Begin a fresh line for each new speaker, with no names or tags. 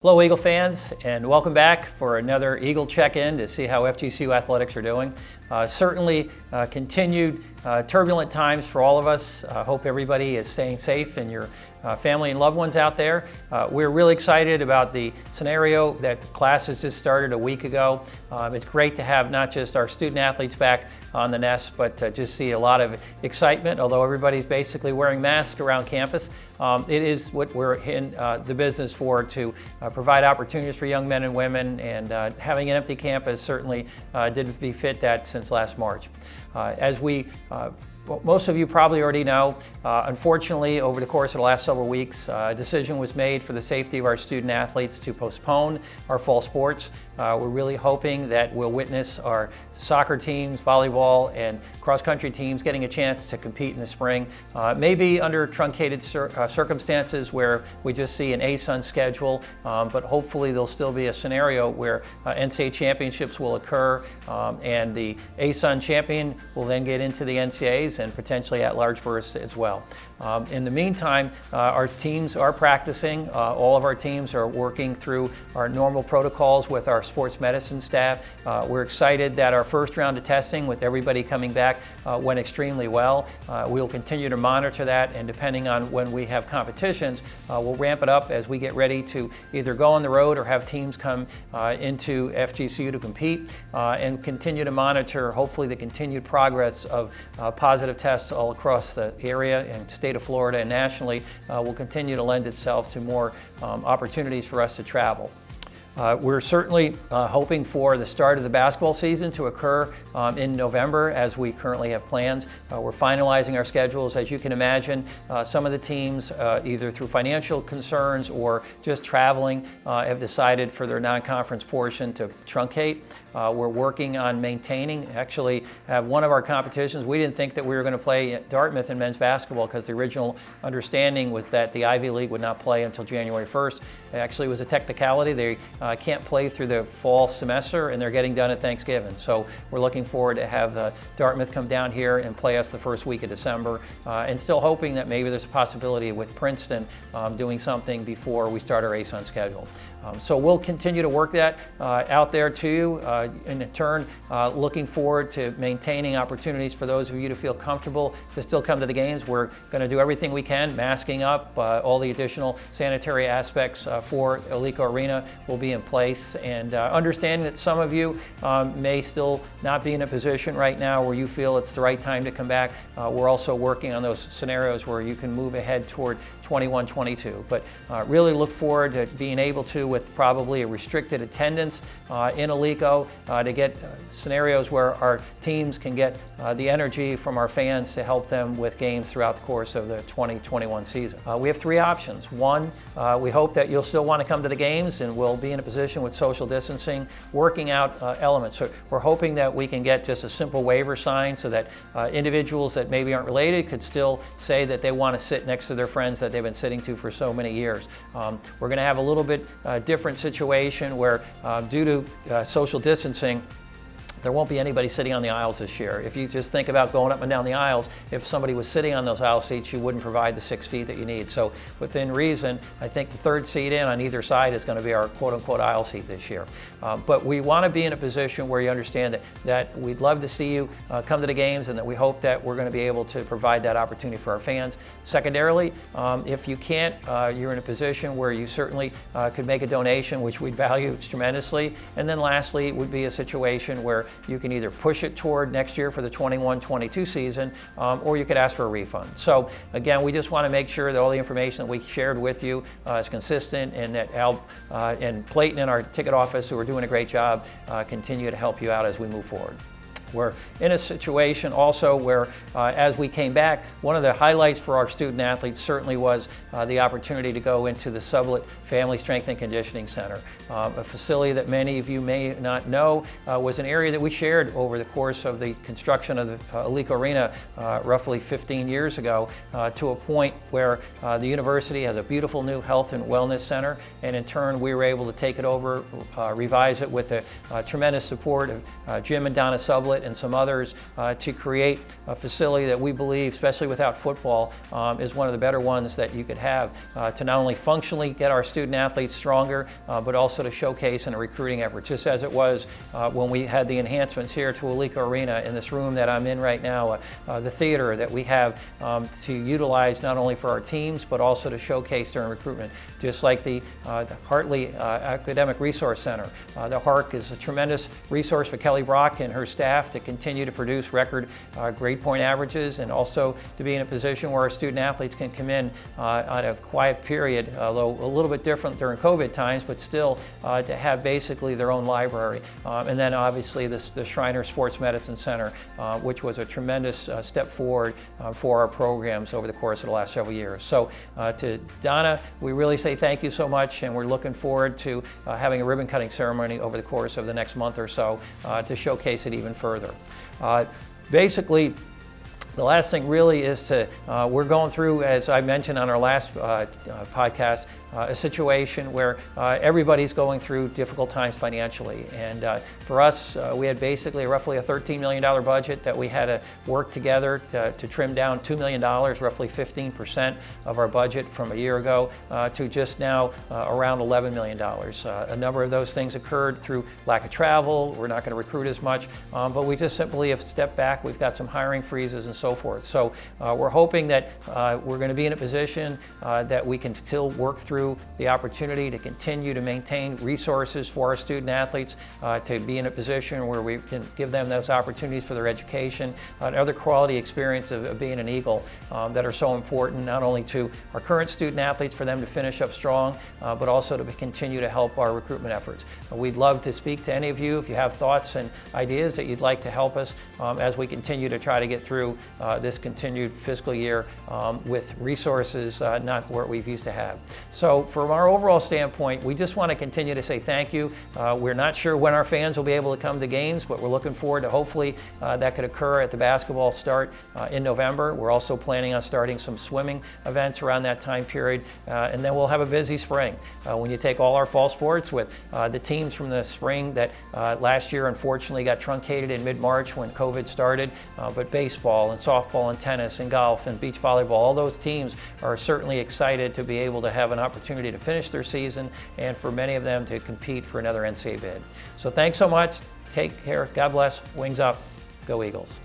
Hello Eagle fans, and welcome back for another Eagle check-in to see how FGCU athletics are doing. Certainly continued turbulent times for all of us. Hope everybody is staying safe and your family and loved ones out there. We're really excited about the scenario that classes just started a week ago. It's great to have not just our student athletes back on the nest, but just see a lot of excitement, although everybody's basically wearing masks around campus. It is what we're in the business for, to provide opportunities for young men and women, and having an empty campus certainly didn't befit that since last March. As most of you probably already know, unfortunately, over the course of the last several weeks, a decision was made for the safety of our student athletes to postpone our fall sports. We're really hoping that we'll witness our soccer teams, volleyball, and cross-country teams getting a chance to compete in the spring, maybe under truncated circumstances where we just see an ASUN schedule, but hopefully there'll still be a scenario where NCAA championships will occur, and the ASUN champion will then get into the NCAAs and potentially at-large berths as well. In the meantime, our teams are practicing. All of our teams are working through our normal protocols with our sports medicine staff. We're excited that our first round of testing, with everybody coming back, went extremely well. We'll continue to monitor that, and depending on when we have competitions, we'll ramp it up as we get ready to either go on the road or have teams come into FGCU to compete, and continue to monitor, hopefully, the continued progress of positive tests all across the area and state of Florida and nationally will continue to lend itself to more opportunities for us to travel. We're certainly hoping for the start of the basketball season to occur in November, as we currently have plans. We're finalizing our schedules. As you can imagine, some of the teams, either through financial concerns or just traveling, have decided for their non-conference portion to truncate. We're working on maintaining, actually have one of our competitions. We didn't think that we were going to play at Dartmouth in men's basketball, because the original understanding was that the Ivy League would not play until January 1st. It actually was a technicality. They can't play through the fall semester, and they're getting done at Thanksgiving. So we're looking forward to have Dartmouth come down here and play us the first week of December, and still hoping that maybe there's a possibility with Princeton doing something before we start our ASUN schedule. So we'll continue to work that out there too. In turn, looking forward to maintaining opportunities for those of you to feel comfortable to still come to the games. We're going to do everything we can, masking up, all the additional sanitary aspects for Alico Arena will be in place, and understanding that some of you may still not be in a position right now where you feel it's the right time to come back. We're also working on those scenarios where you can move ahead toward 21-22, but really look forward to being able to, with probably a restricted attendance in Alico, to get scenarios where our teams can get the energy from our fans to help them with games throughout the course of the 2021 season. We have three options. One, we hope that you'll still want to come to the games, and we'll be in a position with social distancing, working out elements. So we're hoping that we can get just a simple waiver sign so that individuals that maybe aren't related could still say that they want to sit next to their friends that they've been sitting to for so many years. We're going to have a little bit different situation where, due to social distancing, there won't be anybody sitting on the aisles this year. If you just think about going up and down the aisles, if somebody was sitting on those aisle seats, you wouldn't provide the 6 feet that you need. So within reason, I think the third seat in on either side is going to be our quote-unquote aisle seat this year. But we want to be in a position where you understand that we'd love to see you come to the games, and that we hope that we're going to be able to provide that opportunity for our fans. Secondarily, if you can't, you're in a position where you certainly could make a donation, which we'd value tremendously. And then lastly, it would be a situation where you can either push it toward next year for the 21-22 season, or you could ask for a refund. So again, we just want to make sure that all the information that we shared with you is consistent, and that Al and Clayton in our ticket office, who are doing a great job, continue to help you out as we move forward. We're in a situation also where, as we came back, one of the highlights for our student athletes certainly was the opportunity to go into the Sublette Family Strength and Conditioning Center, a facility that many of you may not know was an area that we shared over the course of the construction of the Alico Arena roughly 15 years ago, to a point where the university has a beautiful new health and wellness center, and in turn we were able to take it over, revise it with the tremendous support of Jim and Donna Sublette, Pilot and some others to create a facility that we believe, especially without football, is one of the better ones that you could have to not only functionally get our student athletes stronger, but also to showcase in a recruiting effort, just as it was when we had the enhancements here to Alico Arena in this room that I'm in right now, the theater that we have to utilize not only for our teams, but also to showcase during recruitment, just like the Hartley Academic Resource Center. The HARC is a tremendous resource for Kelly Brock and her staff to continue to produce record grade point averages, and also to be in a position where our student athletes can come in on a quiet period, although a little bit different during COVID times, but still to have basically their own library. And then obviously the Shriner Sports Medicine Center, which was a tremendous step forward for our programs over the course of the last several years. So to Donna, we really say thank you so much, and we're looking forward to having a ribbon cutting ceremony over the course of the next month or so to showcase it even further. Basically, the last thing really is to, we're going through, as I mentioned on our last podcast, a situation where everybody's going through difficult times financially. And for us, we had basically roughly a $13 million budget that we had to work together to trim down $2 million, roughly 15% of our budget from a year ago, to just now around $11 million. A number of those things occurred through lack of travel. We're not going to recruit as much, but we just simply have stepped back. We've got some hiring freezes and so forth. So we're hoping that we're going to be in a position that we can still work through the opportunity to continue to maintain resources for our student athletes, to be in a position where we can give them those opportunities for their education and other quality experience of being an Eagle that are so important not only to our current student athletes for them to finish up strong, but also to continue to help our recruitment efforts. We'd love to speak to any of you if you have thoughts and ideas that you'd like to help us as we continue to try to get through this continued fiscal year with resources not what we've used to have. So from our overall standpoint, we just want to continue to say thank you. We're not sure when our fans will be able to come to games, but we're looking forward to hopefully that could occur at the basketball start in November. We're also planning on starting some swimming events around that time period, and then we'll have a busy spring. When you take all our fall sports with the teams from the spring that last year unfortunately got truncated in mid-March when COVID started, but baseball and softball and tennis and golf and beach volleyball, all those teams are certainly excited to be able to have an opportunity to finish their season and for many of them to compete for another NCAA bid. So thanks so much. Take care. God bless. Wings up. Go Eagles.